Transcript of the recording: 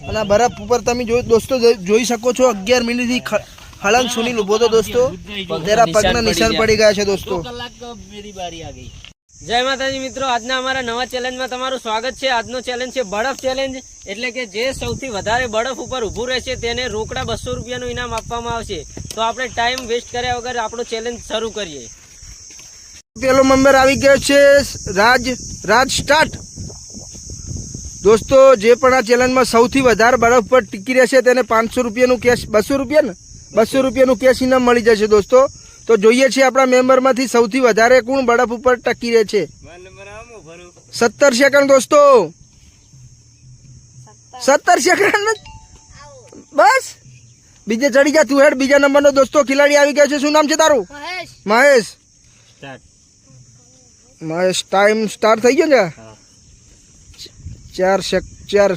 અને આ બરફ ઉપર તમે દોસ્તો જોઈ શકો છો 11 મિનિટથી હળંગ સુનીલ ઉભો તો દોસ્તો તેરા પગના નિશાન પડી ગયા છે દોસ્તો. જય માતાજી મિત્રો, આજના અમારા નવા ચેલેન્જમાં તમારું સ્વાગત છે. આજનો ચેલેન્જ છે બરફ ચેલેન્જ, એટલે કે જે સૌથી વધારે બરફ ઉપર ઊભું રહેશે તેને રોકડા 200 રૂપિયાનું ઇનામ આપવામાં આવશે. તો આપણે ટાઈમ વેસ્ટ કર્યા વગર આપણો ચેલેન્જ શરૂ કરીએ. પેલો મેમ્બર આવી ગયો છે રાજ સ્ટાર્ટ. દોસ્તો જે પણ આ ચેલેન્જમાં સૌથી વધારે બરફ પર ટીકી રહેશે તેને 500 રૂપિયાનું કેશ 200 રૂપિયા ને 200 રૂપિયાનું કેશ ઇનામ મળી જશે દોસ્તો. તો જોઈએ છીએ આપણા મેમ્બરમાંથી સૌથી વધારે કોણ બરફ ઉપર ટકી રહે છે. 17 સેકન્ડ દોસ્તો, 17 સેકન્ડ બસ. બીજે ચડી જા તું હેડ. બીજા નંબરનો દોસ્તો ખિલાડી આવી ગયો છે. શું નામ છે તારું? મહેશ. મહેશ ટાઈમ સ્ટાર્ટ થઈ ગયો ને? 4